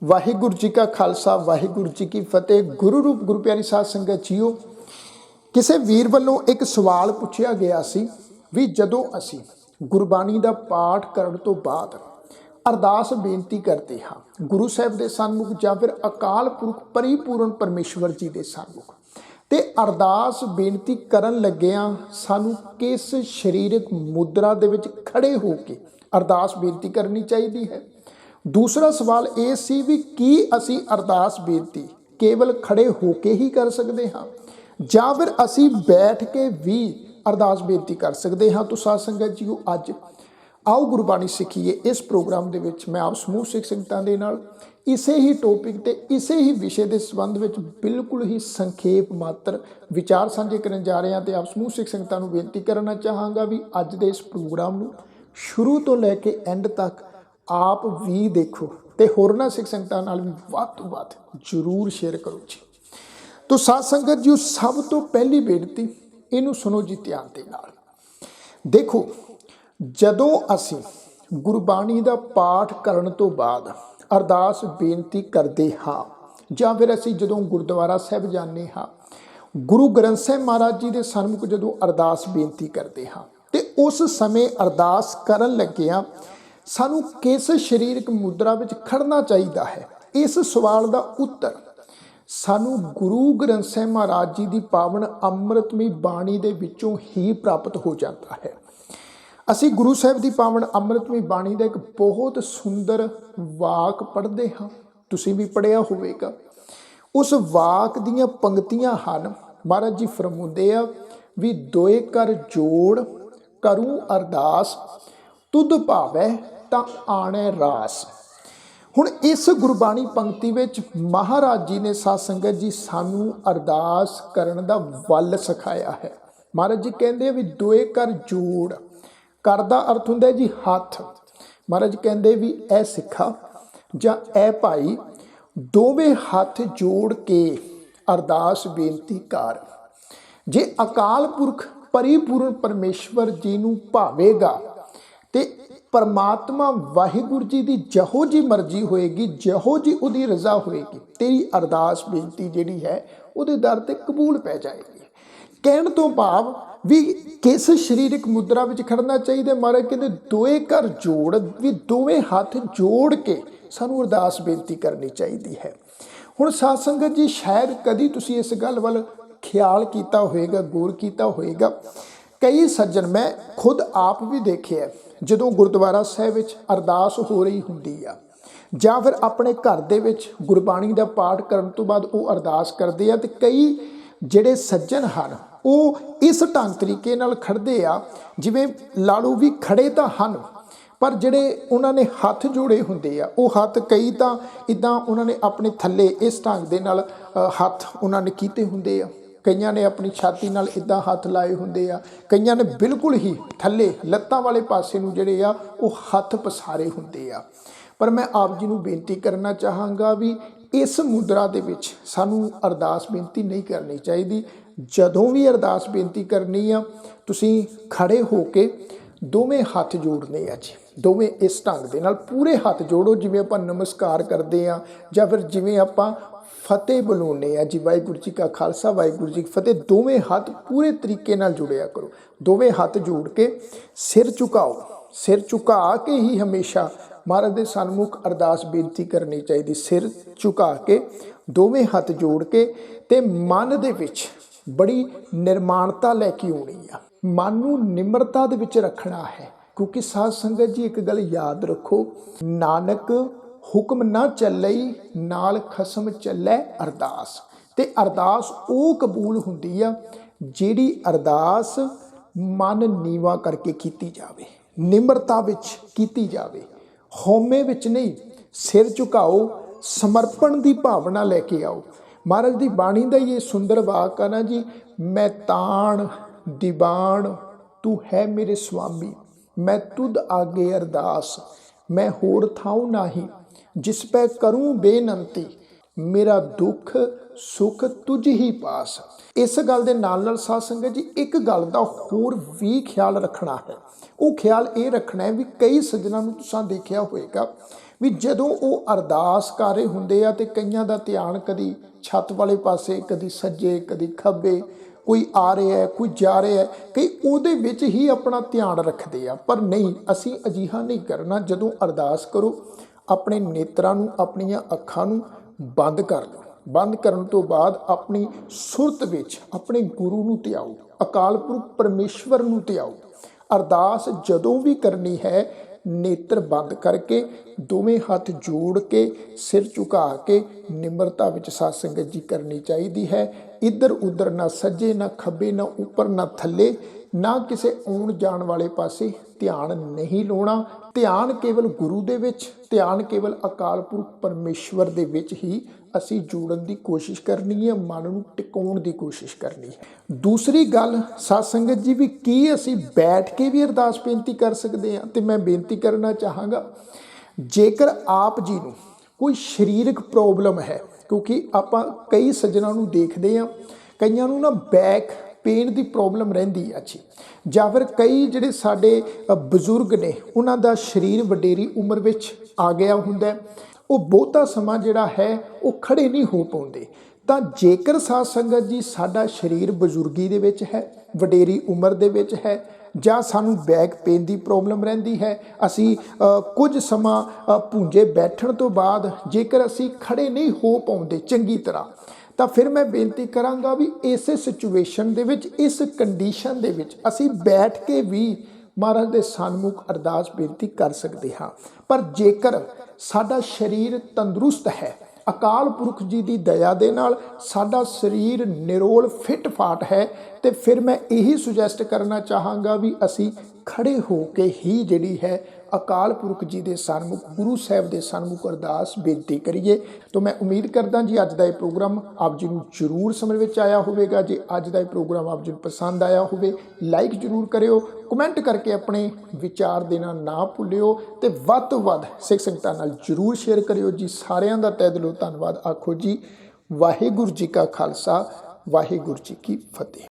वाहिगुरू जी का खालसा वाहिगुरू जी की फतेह। गुरु रूप गुरु प्यारी साध संगत जीओ, किसी वीर वालों एक सवाल पूछा गया सी भी जदों असी गुरबाणी का पाठ करन तो बाद अरदास बेनती करते हाँ गुरु साहब के सन्मुख या फिर अकाल पुरख परिपूर्ण परमेश्वर जी के सन्मुख, ते अरदास बेनती करन लग्गिया सानू किस शरीरक मुद्रा दे विच खड़े हो के अरदास बेनती करनी चाहिए है। दूसरा सवाल ये सी भी की असी अरदास बेनती केवल खड़े होके ही कर सकते हाँ या फिर असी बैठ के भी अरदास बेनती कर सकते हाँ। तो साध संगत जी अज आओ गुरबाणी सीखीए। इस प्रोग्राम के विच मैं आप समूह सिख संगतां दे नाल इसे ही टॉपिक ते इसे ही विषय के संबंध में बिल्कुल ही संखेप मात्र विचार साझे करन जा रहे हैं। तो आप समूह सिख संगतां नूं बेनती करना चाहांगा भी अज दे इस प्रोग्राम नूं शुरू तो लैके एंड तक आप भी देखो तो होरना सिख संगतां नाल भी वध तो वध जरूर शेयर करो जी। तो साध संगत जी सब तो पहली बेनती इनू सुनो जी ध्यान दे नाल। देखो जदों असी गुरबाणी का पाठ करन तो बाद अरदास बेनती करते हाँ या फिर असी जदों गुरुद्वारा साहब जाने हाँ गुरु ग्रंथ साहब महाराज जी के सन्मुख जदों अरदास बेनती करते हाँ तो उस समय अरदास करन लग्गिया सानू किस शरीरक मुद्रा विच खड़ना चाहिए है। इस सवाल का उत्तर सानू गुरु ग्रंथ साहब महाराज जी की पावन अमृतमई बाणी दे विचों ही प्राप्त हो जाता है। असी गुरु साहब की पावन अमृतमई बाणी का एक बहुत सुंदर वाक पढ़ते हाँ, तुसीं भी पढ़िया होवेगा। उस वाक दियां पंक्तियां हन महाराज जी फरमाउंदे आ भी दोए कर जोड़ करूँ अरदास तुद भावै तां आणे रास। हुण इस गुरबाणी पंक्ति विच महाराज जी ने साध संगत जी सानू अरदास करन दा वल सिखाया है। महाराज जी कहंदे भी दोए कर जोड़, कर दा अर्थ हुंदा है जी हथ। महाराज कहंदे भी ऐ सिखा जां ऐ भाई दोवें हथ जोड़ के अरदास बेनती कर। जे अकाल पुरख परिपूर्ण परमेश्वर जी नूं भावेगा ते परमात्मा वाहिगुरू जी की जहो जी मर्जी होएगी, जहो जी उहदी रजा होएगी, तेरी अरदास बेनती जिहड़ी है उहदे दर ते कबूल पै जाएगी। कहण तो भाव भी किस शरीरक मुद्रा विच खड़ना चाहिए। महाराज कहते दोए कर जोड़ भी दोवें हाथ जोड़ के सानू अरदास बेनती करनी चाहिए है। हुण साध संगत जी शायद कदी तुसीं इस गल वल ख्याल किया होएगा, गौर किया होएगा। कई सज्जन मैं खुद आप भी देखे जदों गुरुद्वारा साहब विच अरदास हो रही हुंदी आ या फिर अपने घर दे विच गुरबाणी का पाठ करन तो बाद वो अरदास करते हैं। तो कई जिहड़े सज्जन हैं वो इस ढंग तरीके नाल खड़दे आ जिवें ला लो भी खड़े तो हैं पर जिहड़े उन्होंने हथ जोड़े हुंदे आ वो हथ कई तो इदां उन्होंने अपने थल्ले इस ढंग दे नाल हथ उन्होंने कीते हुंदे आ, कईयां ने अपनी छाती नाल इदां हथ लाए हुंदे आ, कईयां ने बिल्कुल ही थल्ले लत्तां वाले पासे नूं जिहड़े आ वो हथ पसारे हुंदे आ। पर मैं आप जी नूं बेनती करना चाहांगा भी इस मुद्रा दे विच सानू अरदास बेनती नहीं करनी चाहिए। जदों भी अरदास बेनती करनी आ तुसीं खड़े हो के दोवें हथ जोड़ने आ जी, दोवें इस ढंग दे नाल पूरे हथ जोड़ो जिवें आपां नमस्कार करते हैं या फिर जिवें आपां फतेह बुलाने आ जी, वाहिगुरू जी का खालसा वाहिगुरू जी की फतेह। दोवें हाथ पूरे तरीके नाल जुड़िया करो, दोवें हाथ जोड़ के सिर झुकाओ, सिर झुका के ही हमेशा महाराज के सन्मुख अरदास बेनती करनी चाहिए। सिर झुका के दोवें हाथ जोड़ के ते मन दे विच बड़ी निर्माणता लैके आउणी आ, मन नूं निमरता दे विच रखना है। क्योंकि साध संगत जी एक गल याद रखो, नानक हुक्म ना चलई नाल खसम चलै अरदास। ते अरदास वो कबूल हुंदी आ जिहड़ी अरदास मन नीवा करके कीती जावे, निमरता विच कीती जावे, हौमे विच नहीं। सिर झुकाओ, समर्पण की भावना लैके आओ। महाराज की बाणी का ये सुंदर वाक है ना जी, मैं ताण दीवान तू है मेरे स्वामी, मैं तुद आगे अरदास, मैं होर थाऊ नाही जिस पै करूँ बेनंती, मेरा दुख सुख तुझ ही पास। इस गल दे नाल साध संगत जी एक गल दा होर भी ख्याल रखना है। वो ख्याल ये रखना है भी कई सज्जनां नूं तुसां देखिया होएगा ਵੀ ਜਦੋਂ ਉਹ ਅਰਦਾਸ ਕਰ ਰਹੇ ਹੁੰਦੇ ਆ ਤੇ ਕਈਆਂ ਦਾ ਧਿਆਨ ਕਦੀ ਛੱਤ ਵਾਲੇ ਪਾਸੇ, ਕਦੀ ਸੱਜੇ, ਕਦੀ ਖੱਬੇ, ਕੋਈ ਆ ਰਿਹਾ ਹੈ, ਕੋਈ ਜਾ ਰਿਹਾ ਹੈ, ਕਈ ਉਹਦੇ ਵਿੱਚ ਹੀ ਆਪਣਾ ਧਿਆਨ ਰੱਖਦੇ ਆ। ਪਰ ਨਹੀਂ, ਅਸੀਂ ਅਜਿਹਾ ਨਹੀਂ ਕਰਨਾ। ਜਦੋਂ ਅਰਦਾਸ ਕਰੋ ਆਪਣੇ ਨੇਤਰਾਂ ਨੂੰ, ਆਪਣੀਆਂ ਅੱਖਾਂ ਨੂੰ ਬੰਦ ਕਰ ਲਓ। ਬੰਦ ਕਰਨ ਤੋਂ ਬਾਅਦ ਆਪਣੀ ਸੁਰਤ ਵਿੱਚ ਆਪਣੇ ਗੁਰੂ ਨੂੰ ਧਿਆਓ, ਅਕਾਲ ਪੁਰਖ ਪਰਮੇਸ਼ਵਰ ਨੂੰ ਧਿਆਓ। ਅਰਦਾਸ ਜਦੋਂ ਵੀ ਕਰਨੀ ਹੈ ਨੇਤਰ ਬੰਦ ਕਰਕੇ, ਦੋਵੇਂ ਹੱਥ ਜੋੜ ਕੇ, ਸਿਰ ਝੁਕਾ ਕੇ ਨਿਮਰਤਾ ਵਿੱਚ ਸਾਧ ਸੰਗਤ ਜੀ ਕਰਨੀ ਚਾਹੀਦੀ ਹੈ। ਇੱਧਰ ਉੱਧਰ ਨਾ ਸੱਜੇ, ਨਾ ਖੱਬੇ, ਨਾ ਉੱਪਰ, ਨਾ ਥੱਲੇ, ਨਾ ਕਿਸੇ ਆਉਣ ਜਾਣ ਵਾਲੇ ਪਾਸੇ ਧਿਆਨ ਨਹੀਂ ਲਾਉਣਾ। ਧਿਆਨ ਕੇਵਲ ਗੁਰੂ ਦੇ ਵਿੱਚ, ਧਿਆਨ ਕੇਵਲ ਅਕਾਲ ਪੁਰਖ ਪਰਮੇਸ਼ਵਰ ਦੇ ਵਿੱਚ ਹੀ ਅਸੀਂ ਜੋੜਨ ਦੀ ਕੋਸ਼ਿਸ਼ ਕਰਨੀ ਹੈ, ਮਨ ਨੂੰ ਟਿਕਾਉਣ ਦੀ ਕੋਸ਼ਿਸ਼ ਕਰਨੀ ਹੈ। ਦੂਸਰੀ ਗੱਲ ਸਾਧ ਸੰਗਤ ਜੀ, ਵੀ ਕੀ ਅਸੀਂ ਬੈਠ ਕੇ ਵੀ ਅਰਦਾਸ ਬੇਨਤੀ ਕਰ ਸਕਦੇ ਹਾਂ? ਤੇ ਮੈਂ ਬੇਨਤੀ ਕਰਨਾ ਚਾਹਾਂਗਾ, ਜੇਕਰ ਆਪ ਜੀ ਨੂੰ ਕੋਈ ਸਰੀਰਕ ਪ੍ਰੋਬਲਮ ਹੈ, ਕਿਉਂਕਿ ਆਪਾਂ ਕਈ ਸੱਜਣਾਂ ਨੂੰ ਦੇਖਦੇ ਹਾਂ, ਕਈਆਂ ਨੂੰ ਨਾ ਬੈਕ ਪੇਨ ਦੀ ਪ੍ਰੋਬਲਮ ਰਹਿੰਦੀ ਹੈ ਜੀ, ਜਾਂ ਫਿਰ ਕਈ ਜਿਹੜੇ ਸਾਡੇ ਬਜ਼ੁਰਗ ਨੇ ਉਹਨਾਂ ਦਾ ਸਰੀਰ ਵਡੇਰੀ ਉਮਰ ਵਿੱਚ ਆ ਗਿਆ ਹੁੰਦਾ, ਉਹ ਬਹੁਤਾ ਸਮਾਂ ਜਿਹੜਾ ਹੈ ਉਹ ਖੜੇ ਨਹੀਂ ਹੋ ਪਾਉਂਦੇ। ਤਾਂ ਜੇਕਰ ਸਾਧ ਸੰਗਤ ਜੀ ਸਾਡਾ ਸਰੀਰ ਬਜ਼ੁਰਗੀ ਦੇ ਵਿੱਚ ਹੈ, ਵਡੇਰੀ ਉਮਰ ਦੇ ਵਿੱਚ ਹੈ, ਜਾਂ ਸਾਨੂੰ ਬੈਕ ਪੇਨ ਦੀ ਪ੍ਰੋਬਲਮ ਰਹਿੰਦੀ ਹੈ, ਅਸੀਂ ਕੁਝ ਸਮਾਂ ਭੁੰਜੇ ਬੈਠਣ ਤੋਂ ਬਾਅਦ ਜੇਕਰ ਅਸੀਂ ਖੜੇ ਨਹੀਂ ਹੋ ਪਾਉਂਦੇ ਚੰਗੀ ਤਰ੍ਹਾਂ, ਤਾਂ ਫਿਰ ਮੈਂ ਬੇਨਤੀ ਕਰਾਂਗਾ ਵੀ ਇਸੇ ਸਿਚੁਏਸ਼ਨ ਦੇ ਵਿੱਚ, ਇਸ ਕੰਡੀਸ਼ਨ ਦੇ ਵਿੱਚ ਅਸੀਂ ਬੈਠ ਕੇ ਵੀ ਮਹਾਰਾਜ ਦੇ ਸਨਮੁਖ ਅਰਦਾਸ ਬੇਨਤੀ ਕਰ ਸਕਦੇ ਹਾਂ। ਪਰ ਜੇਕਰ ਸਾਡਾ ਸਰੀਰ ਤੰਦਰੁਸਤ ਹੈ, ਅਕਾਲ ਪੁਰਖ ਜੀ ਦੀ ਦਇਆ ਦੇ ਨਾਲ ਸਾਡਾ ਸਰੀਰ ਨਿਰੋਲ ਫਿੱਟ ਫਾਟ ਹੈ, ਤੇ ਫਿਰ ਮੈਂ ਇਹੀ ਸੁਜੈਸਟ ਕਰਨਾ ਚਾਹਾਂਗਾ ਵੀ ਅਸੀਂ ਖੜੇ ਹੋ ਕੇ ਹੀ ਜਿਹੜੀ ਹੈ ਅਕਾਲ ਪੁਰਖ ਜੀ ਦੇ ਸਨਮੁਖ, ਗੁਰੂ ਸਾਹਿਬ ਦੇ ਸਨਮੁਖ ਅਰਦਾਸ ਬੇਨਤੀ ਕਰੀਏ। ਤਾਂ ਮੈਂ ਉਮੀਦ ਕਰਦਾ ਜੀ ਅੱਜ ਦਾ ਇਹ ਪ੍ਰੋਗਰਾਮ ਆਪ ਜੀ ਨੂੰ ਜ਼ਰੂਰ ਸਮਝ ਵਿੱਚ ਆਇਆ ਹੋਵੇਗਾ। ਜੇ ਅੱਜ ਦਾ ਇਹ ਪ੍ਰੋਗਰਾਮ ਆਪ ਜੀ ਨੂੰ ਪਸੰਦ ਆਇਆ ਹੋਵੇ, ਲਾਈਕ ਜ਼ਰੂਰ ਕਰਿਓ, ਕਮੈਂਟ ਕਰਕੇ ਆਪਣੇ ਵਿਚਾਰ ਦੇਣਾ ਨਾ ਭੁੱਲਿਓ, ਤੇ ਵੱਧ ਤੋਂ ਵੱਧ ਸਿੱਖ ਸੰਗਤਾਂ ਨਾਲ ਜ਼ਰੂਰ ਸ਼ੇਅਰ ਕਰਿਓ ਜੀ। ਸਾਰਿਆਂ ਦਾ ਤਹਿ ਦਿਲੋਂ ਧੰਨਵਾਦ ਆਖੋ ਜੀ। ਵਾਹਿਗੁਰੂ ਜੀ ਕਾ ਖਾਲਸਾ, ਵਾਹਿਗੁਰੂ ਜੀ ਕੀ ਫਤਿਹ।